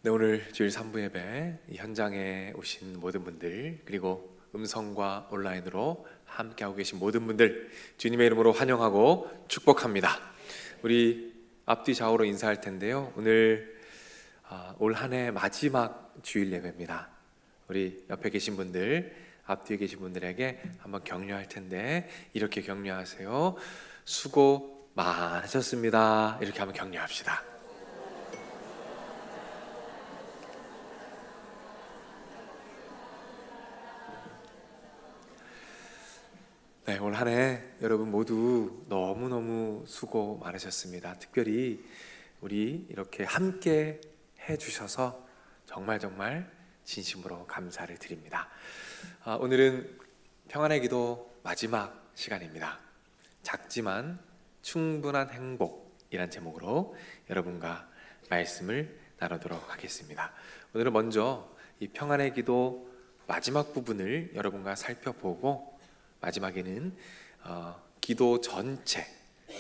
네, 오늘 주일 3부 예배 이 현장에 오신 모든 분들, 그리고 음성과 온라인으로 함께하고 계신 모든 분들 주님의 이름으로 환영하고 축복합니다. 우리 앞뒤 좌우로 인사할 텐데요. 오늘 올 한 해 마지막 주일 예배입니다. 우리 옆에 계신 분들, 앞뒤에 계신 분들에게 한번 격려할 텐데 이렇게 격려하세요. 수고 많으셨습니다. 이렇게 한번 격려합시다. 네, 올 한 해 여러분 모두 너무너무 수고 많으셨습니다. 특별히 우리 이렇게 함께 해주셔서 정말 진심으로 감사를 드립니다. 오늘은 평안의 기도 마지막 시간입니다. 작지만 충분한 행복이란 제목으로 여러분과 말씀을 나누도록 하겠습니다. 오늘은 먼저 이 평안의 기도 마지막 부분을 여러분과 살펴보고, 마지막에는 기도 전체,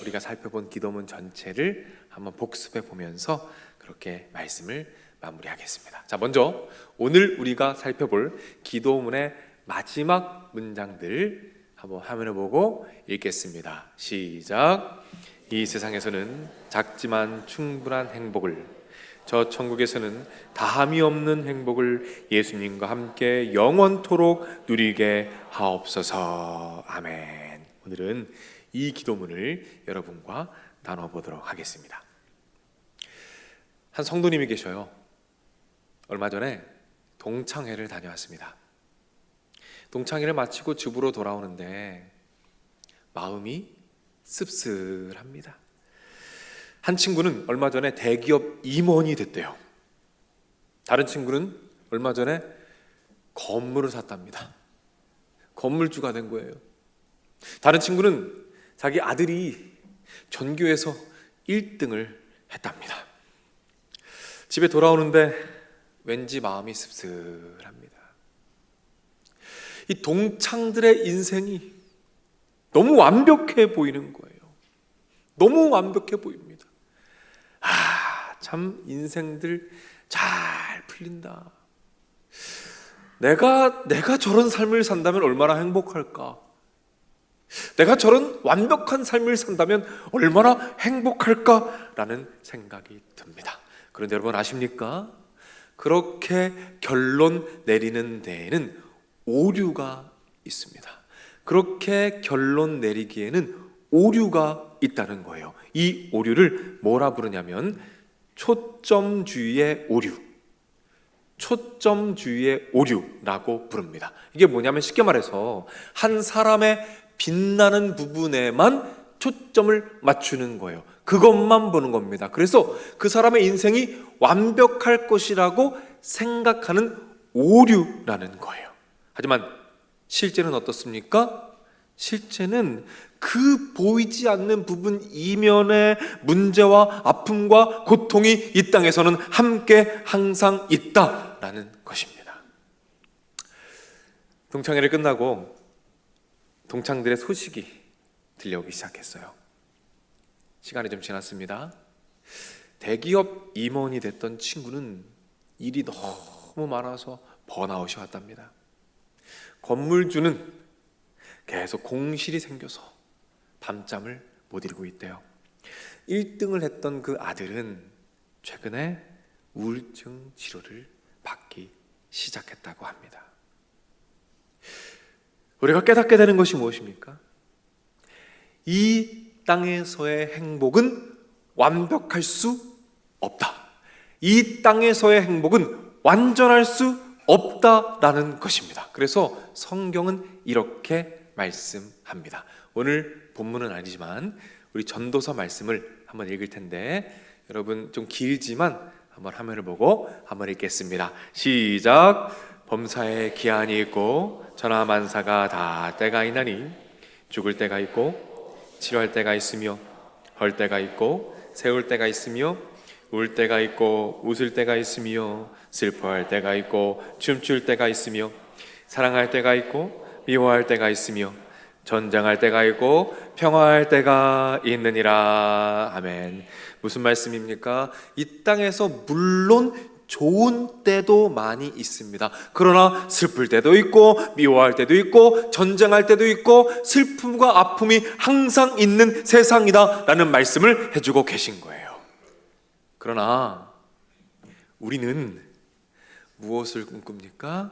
우리가 살펴본 기도문 전체를 한번 복습해 보면서 그렇게 말씀을 마무리하겠습니다. 자, 먼저 오늘 우리가 살펴볼 기도문의 마지막 문장들 한번 화면을 보고 읽겠습니다. 시작. 이 세상에서는 작지만 충분한 행복을, 저 천국에서는 다함이 없는 행복을 예수님과 함께 영원토록 누리게 하옵소서. 아멘. 오늘은 이 기도문을 여러분과 나눠보도록 하겠습니다. 한 성도님이 계셔요. 얼마 전에 동창회를 다녀왔습니다. 동창회를 마치고 집으로 돌아오는데 마음이 씁쓸합니다. 한 친구는 얼마 전에 대기업 임원이 됐대요. 다른 친구는 얼마 전에 건물을 샀답니다. 건물주가 된 거예요. 다른 친구는 자기 아들이 전교에서 1등을 했답니다. 집에 돌아오는데 왠지 마음이 씁쓸합니다. 이 동창들의 인생이 너무 완벽해 보이는 거예요. 너무 완벽해 보입니다. 참 인생들 잘 풀린다. 내가 저런 삶을 산다면 얼마나 행복할까? 내가 저런 완벽한 삶을 산다면 얼마나 행복할까라는 생각이 듭니다. 그런데 여러분 아십니까? 그렇게 결론 내리는 데에는 오류가 있습니다. 그렇게 결론 내리기에는 오류가 있다는 거예요. 이 오류를 뭐라 부르냐면 초점주의의 오류, 초점주의의 오류라고 부릅니다. 이게 뭐냐면 쉽게 말해서 한 사람의 빛나는 부분에만 초점을 맞추는 거예요. 그것만 보는 겁니다. 그래서 그 사람의 인생이 완벽할 것이라고 생각하는 오류라는 거예요. 하지만 실제는 어떻습니까? 실제는 그 보이지 않는 부분 이면에 문제와 아픔과 고통이 이 땅에서는 함께 항상 있다라는 것입니다. 동창회를 끝나고 동창들의 소식이 들려오기 시작했어요. 시간이 좀 지났습니다. 대기업 임원이 됐던 친구는 일이 너무 많아서 번아웃이 왔답니다. 건물주는 계속 공실이 생겨서 밤잠을 못 이루고 있대요. 1등을 했던 그 아들은 최근에 우울증 치료를 받기 시작했다고 합니다. 우리가 깨닫게 되는 것이 무엇입니까? 이 땅에서의 행복은 완벽할 수 없다. 이 땅에서의 행복은 완전할 수 없다라는 것입니다. 그래서 성경은 이렇게 말씀합니다. 오늘 본문은 아니지만 우리 전도서 말씀을 한번 읽을 텐데 여러분 좀 길지만 한번 화면을 보고 한번 읽겠습니다. 시작. 범사에 기한이 있고 천하만사가 다 때가 있나니 죽을 때가 있고 치료할 때가 있으며 헐 때가 있고 세울 때가 있으며 울 때가 있고 웃을 때가 있으며 슬퍼할 때가 있고 춤출 때가 있으며 사랑할 때가 있고 미워할 때가 있으며 전쟁할 때가 있고 평화할 때가 있느니라. 아멘. 무슨 말씀입니까? 이 땅에서 물론 좋은 때도 많이 있습니다. 그러나 슬플 때도 있고 미워할 때도 있고 전쟁할 때도 있고 슬픔과 아픔이 항상 있는 세상이다 라는 말씀을 해주고 계신 거예요. 그러나 우리는 무엇을 꿈꿉니까?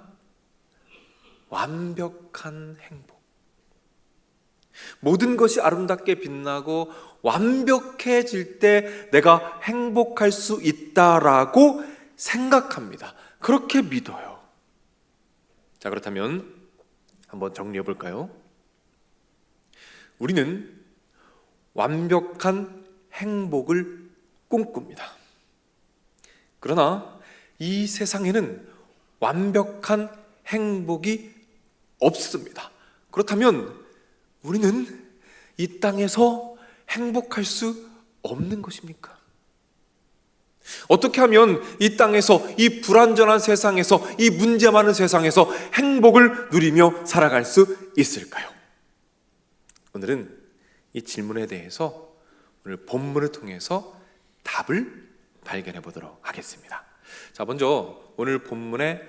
완벽한 행복. 모든 것이 아름답게 빛나고 완벽해질 때 내가 행복할 수 있다라고 생각합니다. 그렇게 믿어요. 자, 그렇다면 한번 정리해 볼까요? 우리는 완벽한 행복을 꿈꿉니다. 그러나 이 세상에는 완벽한 행복이 없습니다. 그렇다면 우리는 이 땅에서 행복할 수 없는 것입니까? 어떻게 하면 이 땅에서, 이 불완전한 세상에서, 이 문제 많은 세상에서 행복을 누리며 살아갈 수 있을까요? 오늘은 이 질문에 대해서 오늘 본문을 통해서 답을 발견해 보도록 하겠습니다. 자, 먼저 오늘 본문의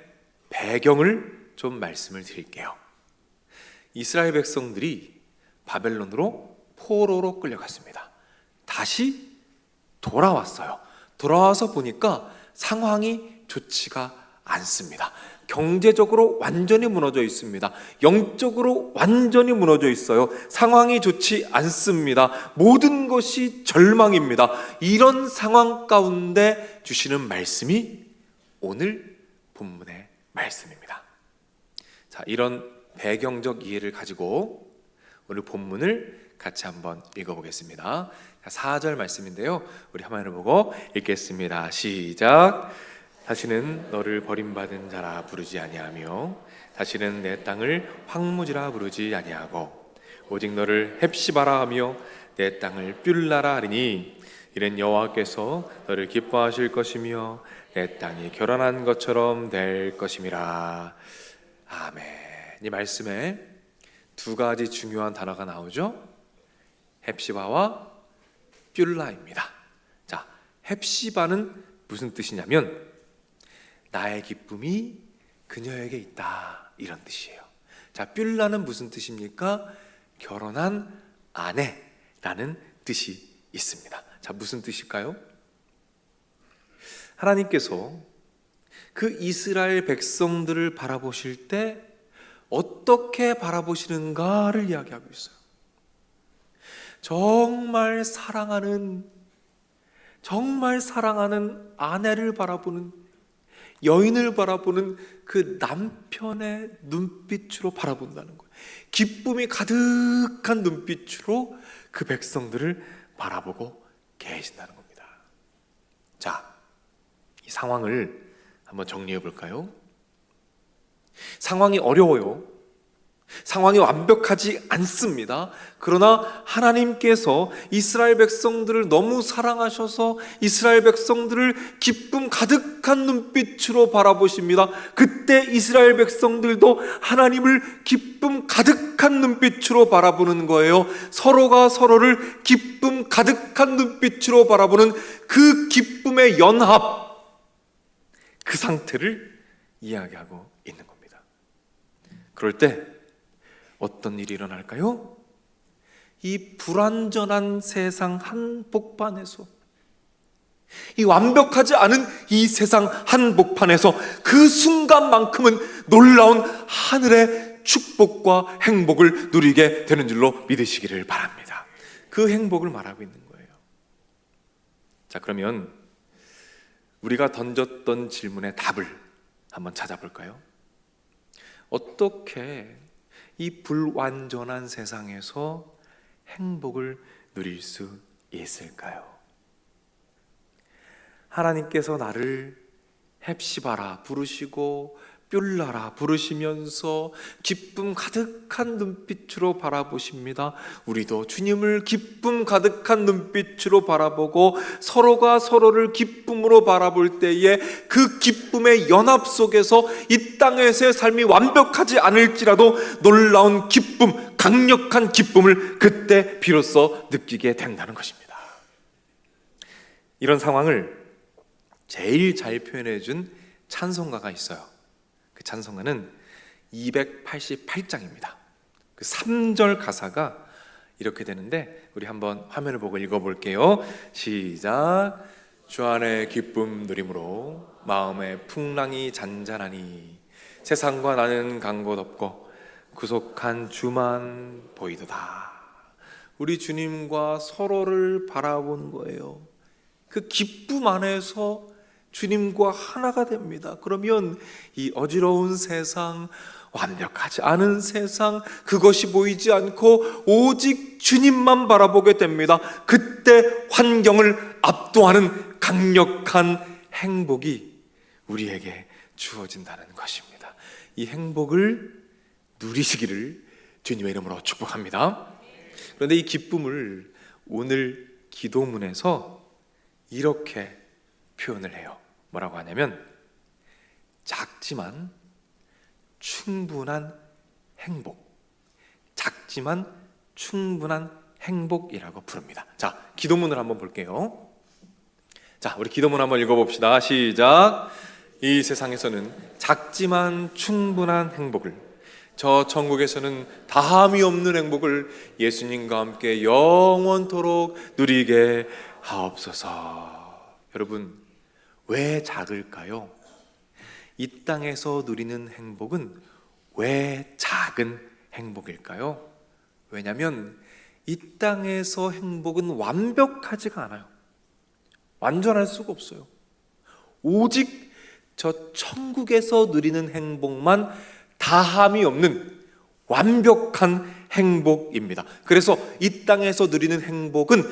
배경을 좀 말씀을 드릴게요. 이스라엘 백성들이 바벨론으로 포로로 끌려갔습니다. 다시 돌아왔어요. 돌아와서 보니까 상황이 좋지가 않습니다. 경제적으로 완전히 무너져 있습니다. 영적으로 완전히 무너져 있어요. 상황이 좋지 않습니다. 모든 것이 절망입니다. 이런 상황 가운데 주시는 말씀이 오늘 본문의 말씀입니다. 자, 이런 배경적 이해를 가지고 오늘 본문을 같이 한번 읽어보겠습니다. 4절 말씀인데요, 우리 화면을 보고 읽겠습니다. 시작. 다시는 너를 버림받은 자라 부르지 아니하며 다시는 내 땅을 황무지라 부르지 아니하고 오직 너를 헵시바라 하며 내 땅을 뷸라라 하리니 이는 여호와께서 너를 기뻐하실 것이며 내 땅이 결혼한 것처럼 될 것임이라. 아멘. 이 말씀에 두 가지 중요한 단어가 나오죠. 헵시바와 뷸라입니다. 자, 헵시바는 무슨 뜻이냐면 나의 기쁨이 그녀에게 있다, 이런 뜻이에요. 자, 뷸라는 무슨 뜻입니까? 결혼한 아내라는 뜻이 있습니다. 자, 무슨 뜻일까요? 하나님께서 그 이스라엘 백성들을 바라보실 때 어떻게 바라보시는가를 이야기하고 있어요. 정말 사랑하는 아내를 바라보는, 여인을 바라보는 그 남편의 눈빛으로 바라본다는 거예요. 기쁨이 가득한 눈빛으로 그 백성들을 바라보고 계신다는 겁니다. 자, 이 상황을 한번 정리해 볼까요? 상황이 어려워요. 상황이 완벽하지 않습니다. 그러나 하나님께서 이스라엘 백성들을 너무 사랑하셔서 이스라엘 백성들을 기쁨 가득한 눈빛으로 바라보십니다. 그때 이스라엘 백성들도 하나님을 기쁨 가득한 눈빛으로 바라보는 거예요. 서로가 서로를 기쁨 가득한 눈빛으로 바라보는 그 기쁨의 연합, 그 상태를 이야기하고 있는 겁니다. 그럴 때 어떤 일이 일어날까요? 이 불완전한 세상 한복판에서, 이 완벽하지 않은 이 세상 한복판에서 그 순간만큼은 놀라운 하늘의 축복과 행복을 누리게 되는 줄로 믿으시기를 바랍니다. 그 행복을 말하고 있는 거예요. 자, 그러면 우리가 던졌던 질문의 답을 한번 찾아볼까요? 어떻게 이 불완전한 세상에서 행복을 누릴 수 있을까요? 하나님께서 나를 헵시바라 부르시고 뷸라라 부르시면서 기쁨 가득한 눈빛으로 바라보십니다. 우리도 주님을 기쁨 가득한 눈빛으로 바라보고 서로가 서로를 기쁨으로 바라볼 때에 그 기쁨의 연합 속에서 이 땅에서의 삶이 완벽하지 않을지라도 놀라운 기쁨, 강력한 기쁨을 그때 비로소 느끼게 된다는 것입니다. 이런 상황을 제일 잘 표현해 준 찬송가가 있어요. 그 찬송가는 288장입니다. 그 3절 가사가 이렇게 되는데 우리 한번 화면을 보고 읽어볼게요. 시작. 주 안에 기쁨 누림으로 마음의 풍랑이 잔잔하니 세상과 나는 간 곳 없고 구속한 주만 보이도다. 우리 주님과 서로를 바라보는 거예요. 그 기쁨 안에서 주님과 하나가 됩니다. 그러면 이 어지러운 세상, 완벽하지 않은 세상, 그것이 보이지 않고 오직 주님만 바라보게 됩니다. 그때 환경을 압도하는 강력한 행복이 우리에게 주어진다는 것입니다. 이 행복을 누리시기를 주님의 이름으로 축복합니다. 그런데 이 기쁨을 오늘 기도문에서 이렇게 표현을 해요. 뭐라고 하냐면 작지만 충분한 행복, 작지만 충분한 행복이라고 부릅니다. 자, 기도문을 한번 볼게요. 자, 우리 기도문 한번 읽어봅시다. 시작. 이 세상에서는 작지만 충분한 행복을, 저 천국에서는 다함이 없는 행복을 예수님과 함께 영원토록 누리게 하옵소서. 여러분, 왜 작을까요? 이 땅에서 누리는 행복은 왜 작은 행복일까요? 왜냐하면 이 땅에서 행복은 완벽하지가 않아요. 완전할 수가 없어요. 오직 저 천국에서 누리는 행복만 다함이 없는 완벽한 행복입니다. 그래서 이 땅에서 누리는 행복은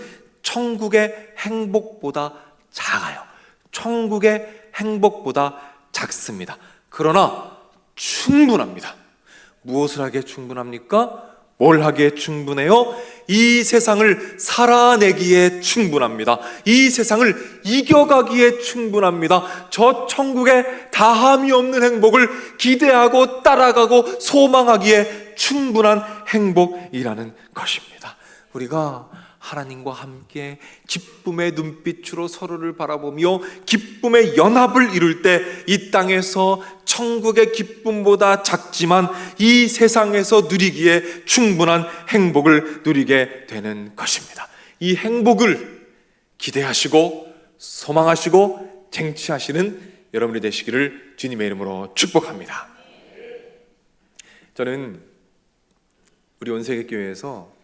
천국의 행복보다 작아요. 천국의 행복보다 작습니다. 그러나 충분합니다. 무엇을 하기에 충분합니까? 뭘 하기에 충분해요? 이 세상을 살아내기에 충분합니다. 이 세상을 이겨가기에 충분합니다. 저 천국의 다함이 없는 행복을 기대하고 따라가고 소망하기에 충분한 행복이라는 것입니다. 우리가 하나님과 함께 기쁨의 눈빛으로 서로를 바라보며 기쁨의 연합을 이룰 때 이 땅에서 천국의 기쁨보다 작지만 이 세상에서 누리기에 충분한 행복을 누리게 되는 것입니다. 이 행복을 기대하시고 소망하시고 쟁취하시는 여러분이 되시기를 주님의 이름으로 축복합니다. 저는 우리 온세계교회에서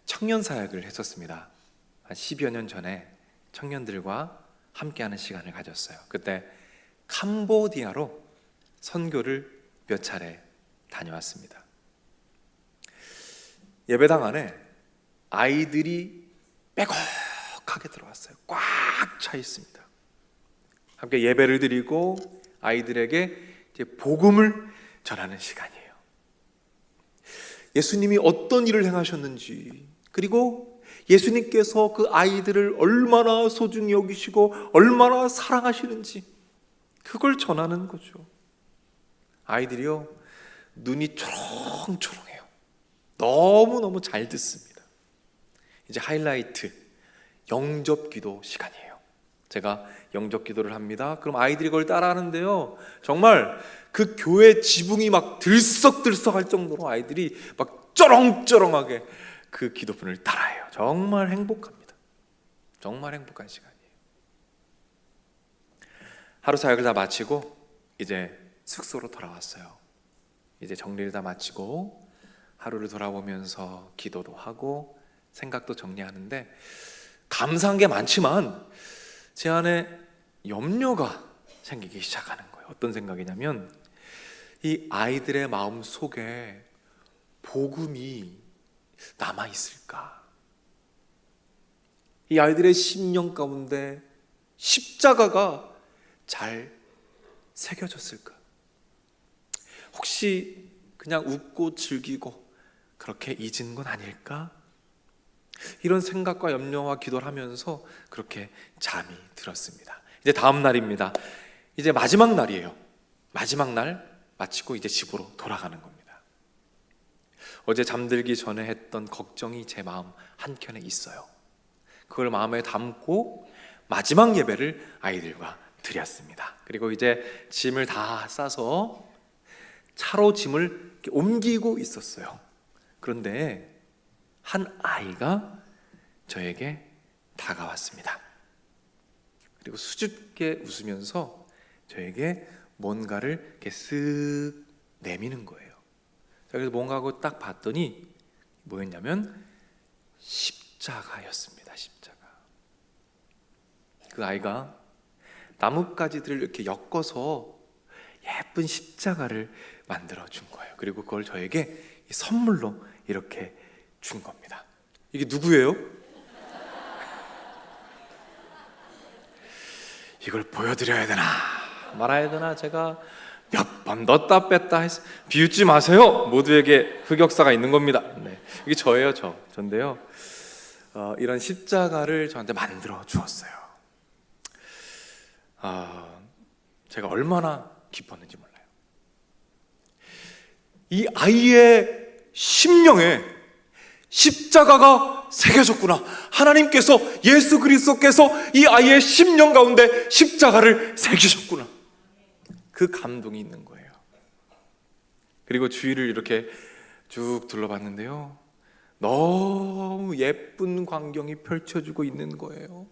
청년 사역을 했었습니다. 한 10여 년 전에 청년들과 함께하는 시간을 가졌어요. 그때 캄보디아로 선교를 몇 차례 다녀왔습니다. 예배당 안에 아이들이 빼곡하게 들어왔어요. 꽉 차 있습니다. 함께 예배를 드리고 아이들에게 이제 복음을 전하는 시간이에요. 예수님이 어떤 일을 행하셨는지, 그리고 예수님께서 그 아이들을 얼마나 소중히 여기시고 얼마나 사랑하시는지 그걸 전하는 거죠. 아이들이요, 눈이 초롱초롱해요. 너무너무 잘 듣습니다. 이제 하이라이트, 영접기도 시간이에요. 제가 영접기도를 합니다. 그럼 아이들이 그걸 따라하는데요, 정말 그 교회 지붕이 막 들썩들썩할 정도로 아이들이 막 쩌렁쩌렁하게 그 기도문을 따라해요. 정말 행복합니다. 정말 행복한 시간이에요. 하루 사역을 다 마치고 이제 숙소로 돌아왔어요. 이제 정리를 다 마치고 하루를 돌아보면서 기도도 하고 생각도 정리하는데 감사한 게 많지만 제 안에 염려가 생기기 시작하는 거예요. 어떤 생각이냐면 이 아이들의 마음 속에 복음이 남아있을까? 이 아이들의 심령 가운데 십자가가 잘 새겨졌을까? 혹시 그냥 웃고 즐기고 그렇게 잊은 건 아닐까? 이런 생각과 염려와 기도를 하면서 그렇게 잠이 들었습니다. 이제 다음 날입니다. 이제 마지막 날이에요. 마지막 날 마치고 이제 집으로 돌아가는 겁니다. 어제 잠들기 전에 했던 걱정이 제 마음 한켠에 있어요. 그걸 마음에 담고 마지막 예배를 아이들과 드렸습니다. 그리고 이제 짐을 다 싸서 차로 짐을 이렇게 옮기고 있었어요. 그런데 한 아이가 저에게 다가왔습니다. 그리고 수줍게 웃으면서 저에게 뭔가를 이렇게 쓱 내미는 거예요. 그래서 뭔가 하고 딱 봤더니 뭐였냐면 십자가였습니다. 십자가. 그 아이가 나뭇가지들을 이렇게 엮어서 예쁜 십자가를 만들어 준 거예요. 그리고 그걸 저에게 선물로 이렇게 준 겁니다. 이게 누구예요? 이걸 보여드려야 되나 말아야 되나 제가 몇 번 넣었다 뺐다 해서 비웃지 마세요. 모두에게 흑역사가 있는 겁니다. 네. 이게 저예요. 저인데요. 이런 십자가를 저한테 만들어 주었어요. 제가 얼마나 기뻤는지 몰라요. 이 아이의 심령에 십자가가 새겨졌구나. 하나님께서, 예수 그리스도께서 이 아이의 심령 가운데 십자가를 새기셨구나. 그 감동이 있는 거예요. 그리고 주위를 이렇게 쭉 둘러봤는데요, 너무 예쁜 광경이 펼쳐지고 있는 거예요.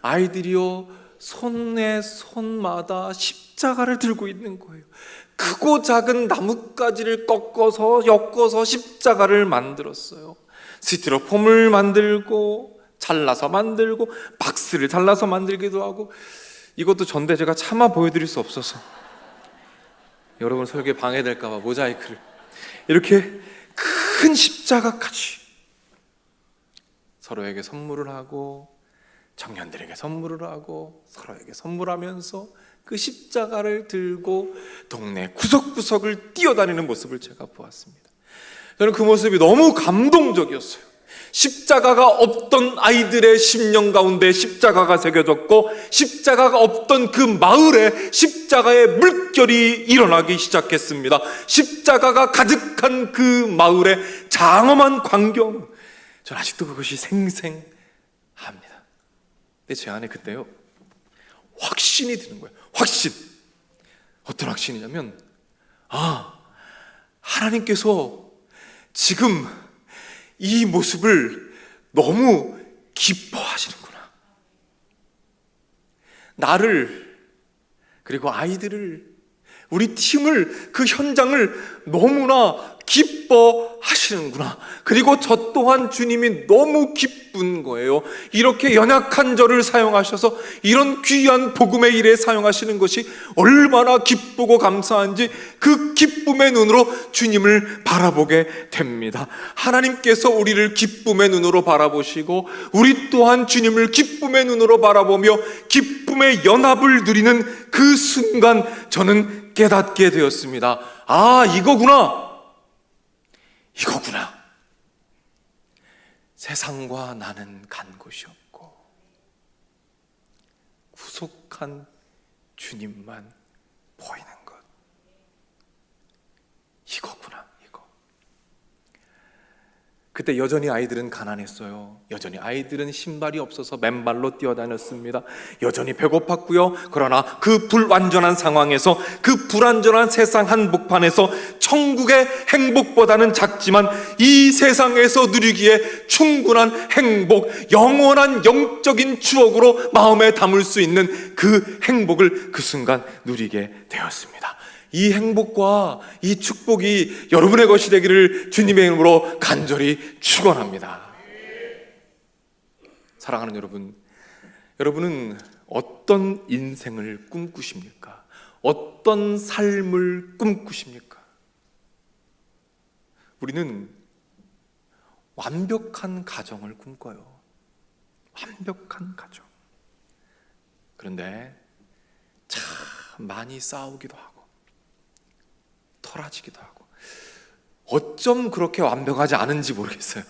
아이들이요, 손에 손마다 십자가를 들고 있는 거예요. 크고 작은 나뭇가지를 꺾어서 엮어서 십자가를 만들었어요. 스티로폼을 만들고 잘라서 만들고 박스를 잘라서 만들기도 하고, 이것도 전데 제가 차마 보여드릴 수 없어서 여러분 설교에 방해될까 봐 모자이크를, 이렇게 큰 십자가까지 서로에게 선물을 하고 청년들에게 선물을 하고 서로에게 선물하면서 그 십자가를 들고 동네 구석구석을 뛰어다니는 모습을 제가 보았습니다. 저는 그 모습이 너무 감동적이었어요. 십자가가 없던 아이들의 심령 가운데 십자가가 새겨졌고, 십자가가 없던 그 마을에 십자가의 물결이 일어나기 시작했습니다. 십자가가 가득한 그 마을의 장엄한 광경, 전 아직도 그것이 생생합니다. 근데 제 안에 그때요, 확신이 드는 거예요. 확신. 어떤 확신이냐면, 하나님께서 지금 이 모습을 너무 기뻐하시는구나. 나를, 그리고 아이들을, 우리 팀을, 그 현장을 너무나 기뻐하시는구나. 그리고 저 또한 주님이 너무 기쁜 거예요. 이렇게 연약한 저를 사용하셔서 이런 귀한 복음의 일에 사용하시는 것이 얼마나 기쁘고 감사한지 그 기쁨의 눈으로 주님을 바라보게 됩니다. 하나님께서 우리를 기쁨의 눈으로 바라보시고 우리 또한 주님을 기쁨의 눈으로 바라보며 기쁨의 연합을 누리는 그 순간 저는 깨닫게 되었습니다. 이거구나. 세상과 나는 간 곳이 없고 구속한 주님만 보이는 것. 이거구나, 이거. 그때 여전히 아이들은 가난했어요. 여전히 아이들은 신발이 없어서 맨발로 뛰어다녔습니다. 여전히 배고팠고요. 그러나 그 불완전한 상황에서, 그 불완전한 세상 한복판에서 천국의 행복보다는 작지만 이 세상에서 누리기에 충분한 행복, 영원한 영적인 추억으로 마음에 담을 수 있는 그 행복을 그 순간 누리게 되었습니다. 이 행복과 이 축복이 여러분의 것이 되기를 주님의 이름으로 간절히 축원합니다. 사랑하는 여러분, 여러분은 어떤 인생을 꿈꾸십니까? 어떤 삶을 꿈꾸십니까? 우리는 완벽한 가정을 꿈꿔요. 완벽한 가정. 그런데 참 많이 싸우기도 하고 털어지기도 하고, 어쩜 그렇게 완벽하지 않은지 모르겠어요.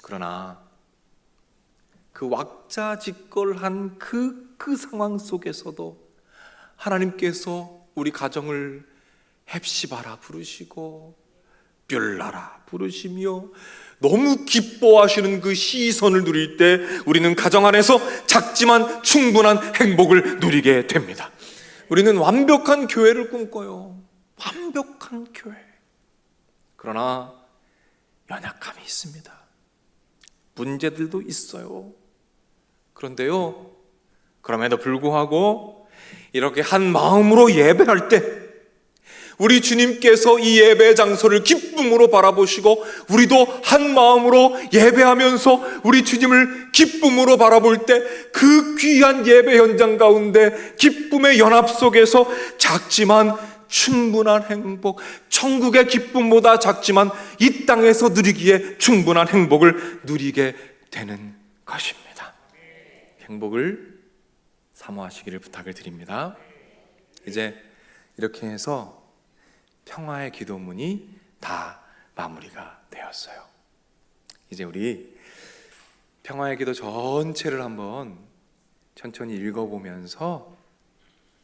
그러나 그 왁자지껄한 그 상황 속에서도 하나님께서 우리 가정을 헵시바라 부르시고 특별나라 부르시며 너무 기뻐하시는 그 시선을 누릴 때 우리는 가정 안에서 작지만 충분한 행복을 누리게 됩니다. 우리는 완벽한 교회를 꿈꿔요. 완벽한 교회. 그러나 연약함이 있습니다. 문제들도 있어요. 그런데요, 그럼에도 불구하고 이렇게 한 마음으로 예배할 때 우리 주님께서 이 예배 장소를 기쁨으로 바라보시고 우리도 한 마음으로 예배하면서 우리 주님을 기쁨으로 바라볼 때 그 귀한 예배 현장 가운데 기쁨의 연합 속에서 작지만 충분한 행복, 천국의 기쁨보다 작지만 이 땅에서 누리기에 충분한 행복을 누리게 되는 것입니다. 행복을 사모하시기를 부탁을 드립니다. 이제 이렇게 해서 평화의 기도문이 다 마무리가 되었어요. 이제 우리 평화의 기도 전체를 한번 천천히 읽어보면서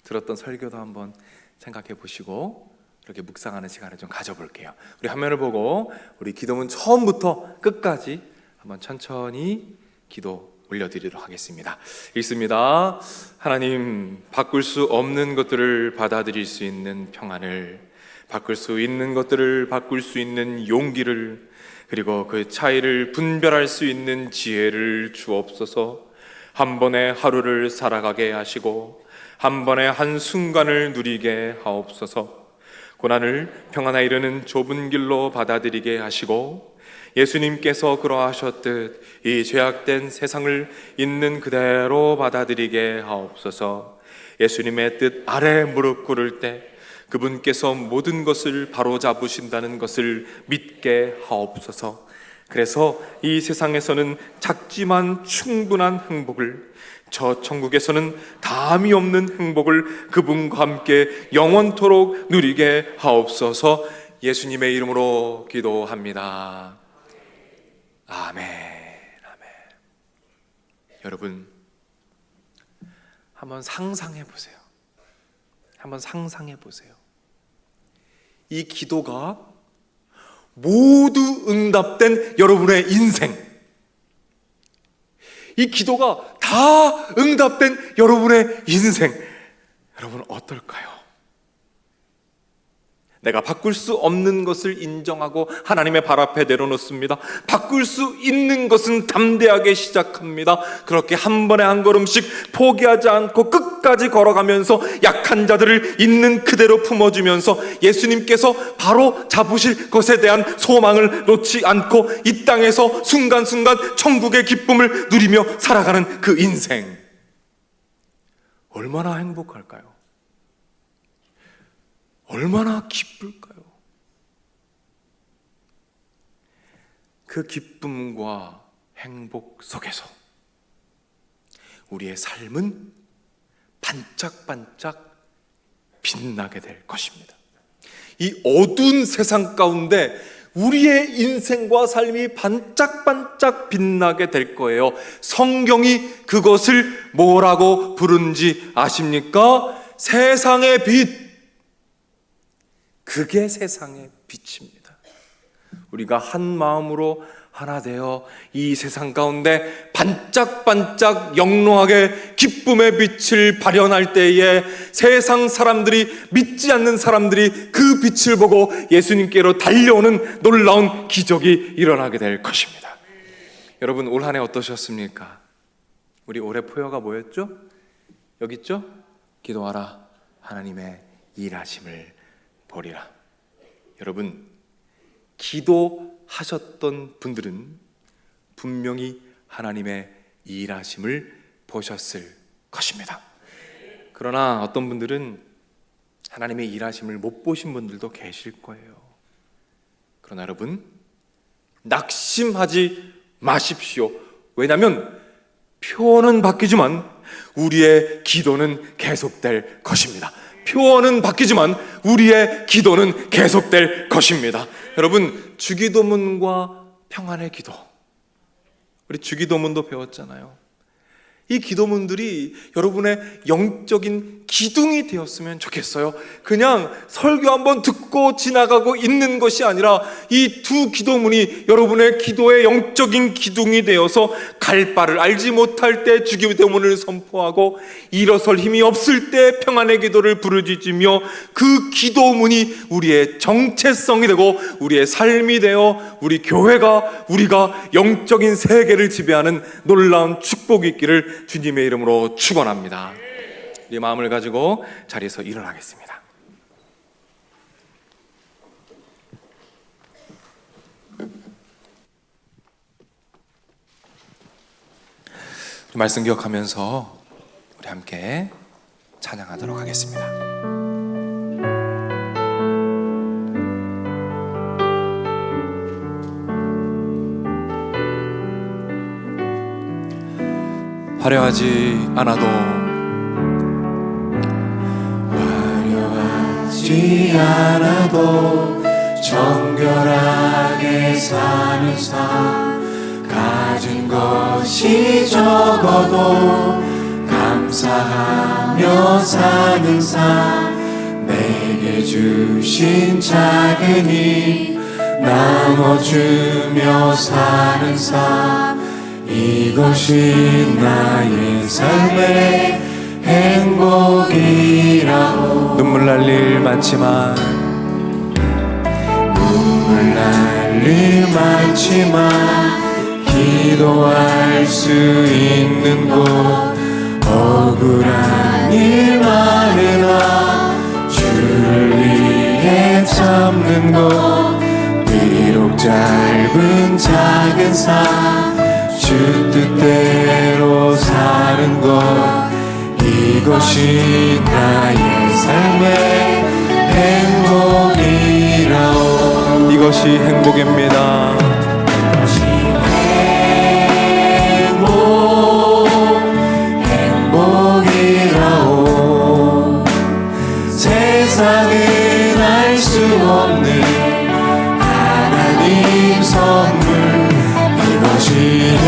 들었던 설교도 한번 생각해 보시고 이렇게 묵상하는 시간을 좀 가져볼게요. 우리 화면을 보고 우리 기도문 처음부터 끝까지 한번 천천히 기도 올려드리도록 하겠습니다. 읽습니다. 하나님, 바꿀 수 없는 것들을 받아들일 수 있는 평안을, 바꿀 수 있는 것들을 바꿀 수 있는 용기를, 그리고 그 차이를 분별할 수 있는 지혜를 주옵소서. 한 번의 하루를 살아가게 하시고 한 번의 한순간을 누리게 하옵소서. 고난을 평안에 이르는 좁은 길로 받아들이게 하시고 예수님께서 그러하셨듯 이 죄악된 세상을 있는 그대로 받아들이게 하옵소서. 예수님의 뜻 아래 무릎 꿇을 때 그분께서 모든 것을 바로잡으신다는 것을 믿게 하옵소서. 그래서 이 세상에서는 작지만 충분한 행복을, 저 천국에서는 담이 없는 행복을 그분과 함께 영원토록 누리게 하옵소서. 예수님의 이름으로 기도합니다. 아멘. 아멘. 여러분, 한번 상상해 보세요. 한번 상상해 보세요. 이 기도가 모두 응답된 여러분의 인생, 이 기도가 다 응답된 여러분의 인생, 여러분 어떨까요? 내가 바꿀 수 없는 것을 인정하고 하나님의 발 앞에 내려놓습니다. 바꿀 수 있는 것은 담대하게 시작합니다. 그렇게 한 번에 한 걸음씩 포기하지 않고 끝까지 걸어가면서 약한 자들을 있는 그대로 품어주면서 예수님께서 바로 잡으실 것에 대한 소망을 놓지 않고 이 땅에서 순간순간 천국의 기쁨을 누리며 살아가는 그 인생, 얼마나 행복할까요? 얼마나 기쁠까요? 그 기쁨과 행복 속에서 우리의 삶은 반짝반짝 빛나게 될 것입니다. 이 어두운 세상 가운데 우리의 인생과 삶이 반짝반짝 빛나게 될 거예요. 성경이 그것을 뭐라고 부른지 아십니까? 세상의 빛. 그게 세상의 빛입니다. 우리가 한 마음으로 하나 되어 이 세상 가운데 반짝반짝 영롱하게 기쁨의 빛을 발현할 때에 세상 사람들이, 믿지 않는 사람들이 그 빛을 보고 예수님께로 달려오는 놀라운 기적이 일어나게 될 것입니다. 여러분, 올 한 해 어떠셨습니까? 우리 올해 포효가 뭐였죠? 여기 있죠? 기도하라, 하나님의 일하심을 보리라. 여러분, 기도하셨던 분들은 분명히 하나님의 일하심을 보셨을 것입니다. 그러나 어떤 분들은 하나님의 일하심을 못 보신 분들도 계실 거예요. 그러나 여러분, 낙심하지 마십시오. 왜냐하면 표는 바뀌지만 우리의 기도는 계속될 것입니다. 표현은 바뀌지만 우리의 기도는 계속될 것입니다. 여러분, 주기도문과 평안의 기도, 우리 주기도문도 배웠잖아요. 이 기도문들이 여러분의 영적인 기둥이 되었으면 좋겠어요. 그냥 설교 한번 듣고 지나가고 있는 것이 아니라 이 두 기도문이 여러분의 기도의 영적인 기둥이 되어서 갈 바를 알지 못할 때 주기도문을 선포하고 일어설 힘이 없을 때 평안의 기도를 부르짖으며 그 기도문이 우리의 정체성이 되고 우리의 삶이 되어 우리 교회가 우리가 영적인 세계를 지배하는 놀라운 축복이 있기를 주님의 이름으로 축원합니다. 이 마음을 가지고 자리에서 일어나겠습니다. 말씀 기억하면서 우리 함께 찬양하도록 하겠습니다. 화려하지 않아도 정결하게 사는 삶 가진 것이 적어도 감사하며 사는 삶 내게 주신 작은 힘 나눠주며 사는 삶 이것이 나의 삶의 행복이라오. 눈물 날 일 많지만 기도할 수 있는 곳 억울한 일 많으나 주를 위해 참는 것 비록 짧은 작은 삶 주 뜻대로 사는 것 이것이 나의 삶의 행복이라오. 이것이 행복입니다. 행복이라오. 세상은 알 수 없는 하나님 선물 이것이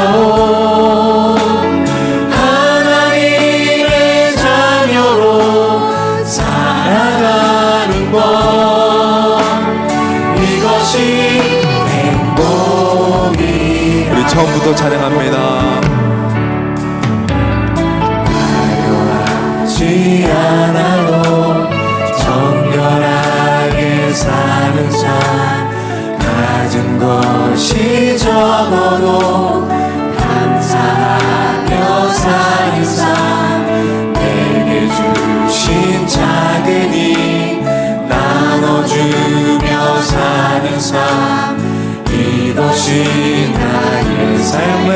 행복이라오. 하나님의 자녀로 살아가는 것 이것이 행복이. 우리 처음부터 찬양합니다. 화려하지 않아도 정결하게 사는 삶 가진 것이 적어도 감사하며 사는 삶 내게 주신 작은 힘 나눠주며 사는 삶 이것이 나의 삶의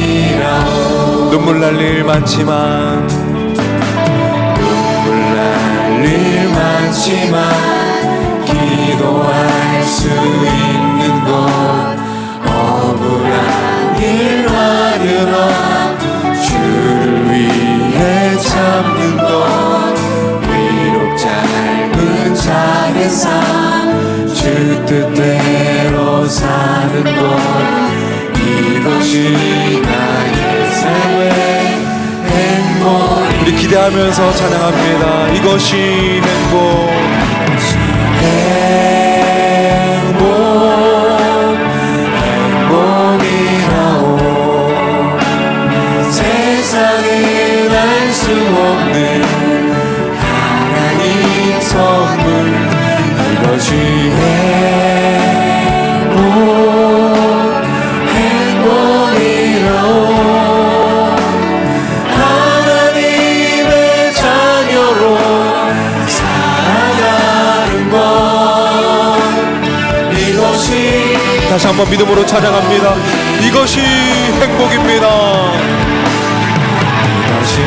행복이라오. 눈물 날 일 많지만 기도할 수 있는 것 억울한 일 많으나 주를 위해 참는 것 비록 짧은 작은 삶 주 뜻대로 사는 것 이것이 나의 삶의 행복. 우리 기대하면서 찬양합니다. 이것이 행복이라오. 세상은 알 수 없는 하나님 선물 이것이 행복이라오. 하나님의 자녀로 살아가는 것 이것이. 다시 한번 믿음으로 찬양합니다. 이것이 행복입니다. 이것이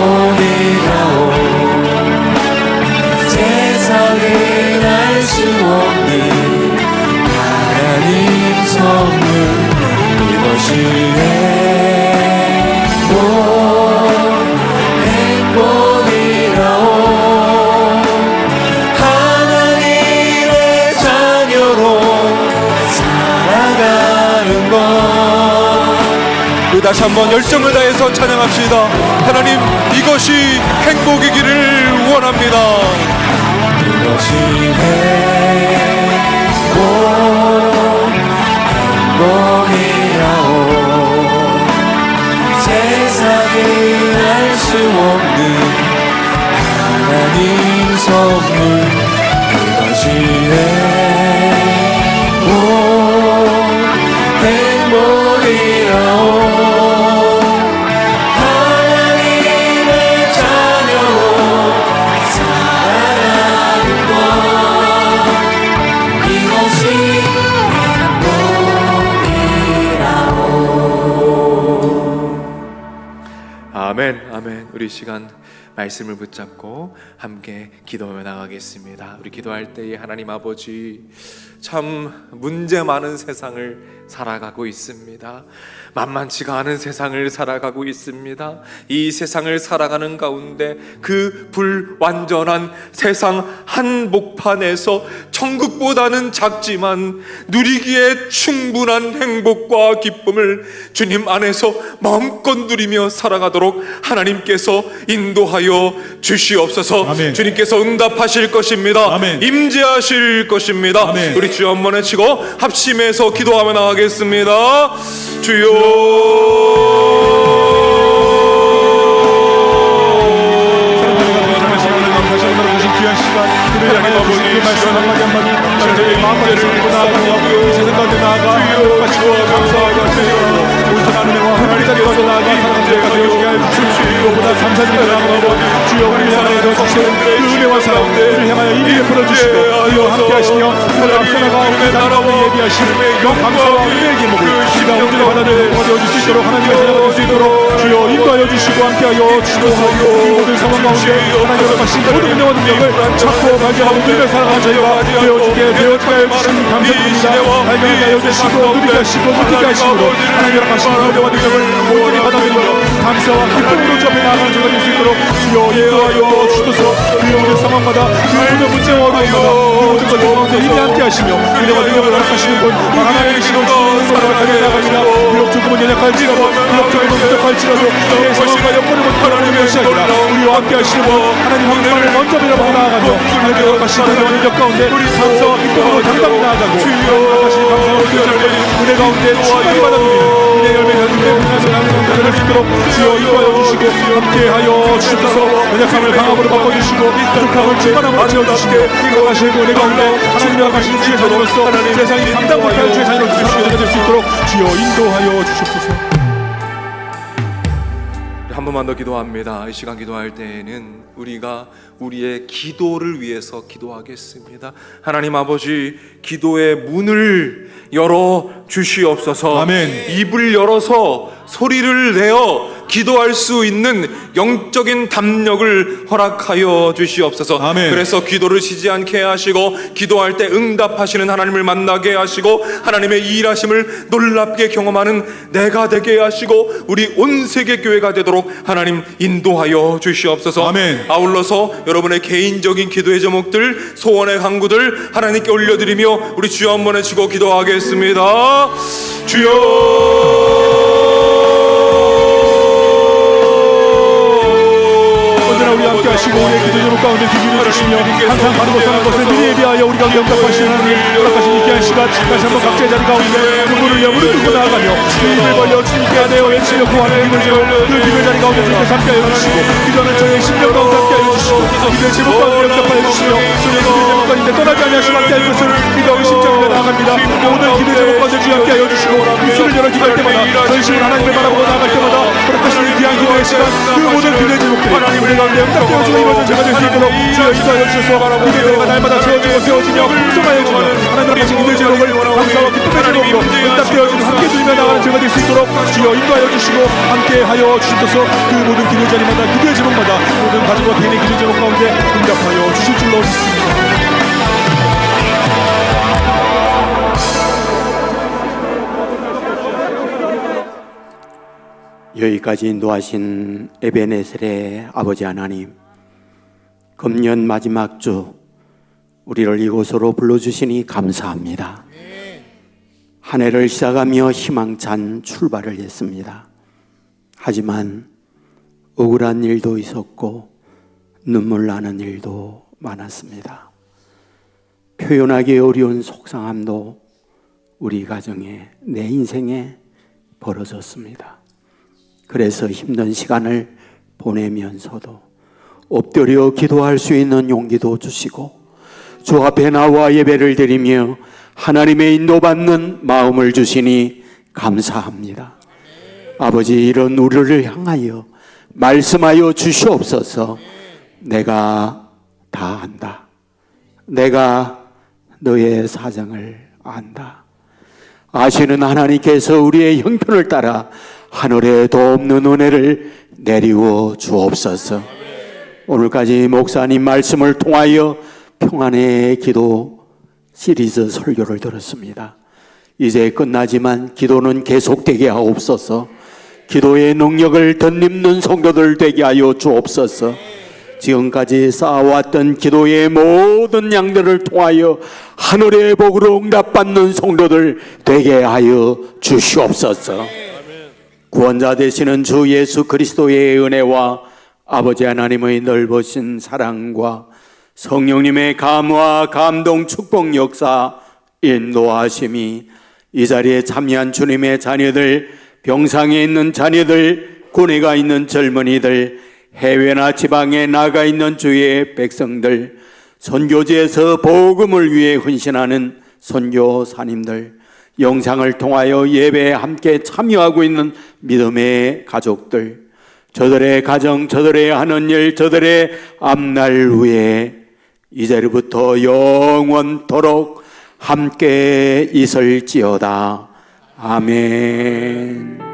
행복이라오. 세상은 알 수 없는 하나님 선물 이것이 행복이라오. 다시 한번 열정을 다해서 찬양합시다. 하나님, 이것이 행복이기를 원합니다. 이것이 행복이라오. 세상이 알 수 없는 하나님 선물. 이것이 행복이라오. 하나님의 자녀로 살아가는 것. 이것이 아멘, 아멘. 우리 시간 말씀을 붙잡고 함께 기도하며 나가겠습니다. 우리 기도할 때에 하나님 아버지, 참 문제 많은 세상을 살아가고 있습니다. 만만치가 않은 세상을 살아가고 있습니다. 이 세상을 살아가는 가운데 그 불완전한 세상 한복판에서 천국보다는 작지만 누리기에 충분한 행복과 기쁨을 주님 안에서 마음껏 누리며 살아가도록 하나님께서 인도하여 주시옵소서. 아멘. 주님께서 응답하실 것입니다. 아멘. 임재하실 것입니다. 아멘. 우리 주여 한번 외치고 합심해서 기도하며 나가겠습니다. 주여, 귀한 시간, 그를 향해 주신 말씀 한마디 한마디 저희의 마음을 들고 나아가며 이 세상 가운데 나아가 같이 감사하고 온전한 은혜와 하나님 자리 가서 나아가 사랑하는 저희가 되어지게 할 주시옵소서. 보다 감사드리며 나아가며 주여 우리를 향하여 주시는 그 은혜와 사랑 우리를 향하여 이리 베풀어 주시고 주여 함께 하시며 그를 앞서나가 우리의 나라를 예비하시는 영 감사와 은혜의 기목을 우리가 온전히 받아들이고 되어질 수 있도록 하나님의 자녀가 될 수 있도록 주여 인도하여 주시고 함께하여 주시옵소서. 이 모든 상황 가운데 하나님 허락하신 모든 은혜와 능력을 찾고 발견하고 누리며 살아가는 저희가 되어지게 하여 주시니 감사드립니다. 발견하게 하여 주시고 누리게 하시고 느끼게 하시므로 하나님 허락하신 은혜와 능력을 온전히 받아들이며 감사와 기쁨으로 주 앞에 나아가는 저희가 될 수 있도록 주여 인도하여 주소서. 그 모든 상황마다 그 모든 문제와 어려움마다 그 모든 것들 가운데 이미 함께 하시며 은혜와 능력을 허락하시는 분 하나님의 신을 주님으로 달려나갑니다. 비록 조금은 연약할지라도 비록 조금은 부족할지라도 내 상황과 여건을 못하는 것이 아니라 우리와 함께 하시는 분 하나님 한 분만을 먼저 바라보고 나아가며 하나님의 허락하신 은혜와 능력 가운데 감사와 기쁨으로 당당히 나아가고 허락하신 감사와 기쁨을 은혜 가운데 충만히 받아들이는 은혜 열매 열매 빛나서 나는 될 수 있도록 주여 인도하여 주시고 함께하여 주셔서 연약함을 강함으로 바꿔주시고 부족함을 충만함으로 채워주시고 허락하신 은혜 가운데 하나님이 허락하신 주의 자녀로서 세상이 감당 못할 주의 자녀로서 살아가게 될 수 있도록 주여 인도하여 주옵소서. 한 번만 더 기도합니다. 이 시간 기도할 때에는 우리가 우리의 기도를 위해서 기도하겠습니다. 하나님 아버지, 기도의 문을 열어 주시옵소서. 아멘. 입을 열어서 소리를 내어 기도할 수 있는 영적인 담력을 허락하여 주시옵소서. 아멘. 그래서 기도를 쉬지 않게 하시고 기도할 때 응답하시는 하나님을 만나게 하시고 하나님의 일하심을 놀랍게 경험하는 내가 되게 하시고 우리 온 세계 교회가 되도록 하나님 인도하여 주시옵소서. 아멘. 아울러서 여러분의 개인적인 기도의 제목들, 소원의 간구들 하나님께 올려드리며 우리 주여 한번 외치고 기도하겠습니다. 주여, 우리 함께 하시고 우리의 기도 제목 가운데 기준해 주시며 항상 가는 곳 사는 곳에 미리 예비하여 우리가 응답하시는 하나님 허락하신 이 귀한 시간 다시 한번 각자의 자리 가운데 누구를 여부를 두고 나아가며 입을 벌려 주님께 하여 외치며 구하는 기도의 제목 그 기도의 자리 가운데 주님께서 함께하여 주시고 기도하는 저희의 심령 가운데 함께하여 주시고 기도의 제목 가운데 응답하여 주시며 주님의 기도의 제목 가운데 떠나지 않으시고 함께하여 것을 믿어 의심적으로 나아갑니다. 모든 기도의 제목 가운데 주님 함께하여 주시고 입술을 열어 기도할 때마다 전심으로 하나님을 바라보고 나아갈 때마다 허락하신 이 귀한 기도의 시간 그 모든 기도의 제목들이 우리 가운데 응답되어주고 이루어진 제가 될 수 있도록 주여 인도하여 주셔서 기도가 날마다 채워지고 세워지며 풍성하여 주며 하나님 하신 기도의 제목을 감사와 기쁨의 제목으로 응답되어지는 함께 주님과 나가는 제가 될 수 있도록 주여 인도하여 주시고 함께하여 주셔서 그 모든 기도의 자리마다 기도의 제목마다 모든 가족과 개인의 기도의 제목 가운데 응답하여 주실 줄로 믿습니다. 여기까지 인도하신 에베네셀의 아버지 하나님, 금년 마지막 주 우리를 이곳으로 불러주시니 감사합니다. 한 해를 시작하며 희망찬 출발을 했습니다. 하지만 억울한 일도 있었고 눈물 나는 일도 많았습니다. 표현하기 어려운 속상함도 우리 가정에, 내 인생에 벌어졌습니다. 그래서 힘든 시간을 보내면서도 엎드려 기도할 수 있는 용기도 주시고 주 앞에 나와 예배를 드리며 하나님의 인도받는 마음을 주시니 감사합니다. 아버지, 이런 우리를 향하여 말씀하여 주시옵소서. 내가 다 안다. 내가 너의 사정을 안다. 아시는 하나님께서 우리의 형편을 따라 하늘에도 없는 은혜를 내리워 주옵소서. 오늘까지 목사님 말씀을 통하여 평안의 기도 시리즈 설교를 들었습니다. 이제 끝나지만 기도는 계속되게 하옵소서. 기도의 능력을 덧입는 성도들 되게 하여 주옵소서. 지금까지 쌓아왔던 기도의 모든 양들을 통하여 하늘의 복으로 응답받는 성도들 되게 하여 주시옵소서. 구원자 되시는 주 예수 그리스도의 은혜와 아버지 하나님의 넓으신 사랑과 성령님의 감화, 감동, 축복 역사, 인도하심이 이 자리에 참여한 주님의 자녀들, 병상에 있는 자녀들, 군에 가 있는 젊은이들, 해외나 지방에 나가 있는 주의 백성들, 선교지에서 복음을 위해 헌신하는 선교사님들, 영상을 통하여 예배에 함께 참여하고 있는 믿음의 가족들, 저들의 가정, 저들의 하는 일, 저들의 앞날 위에 이제부터 영원토록 함께 있을지어다. 아멘.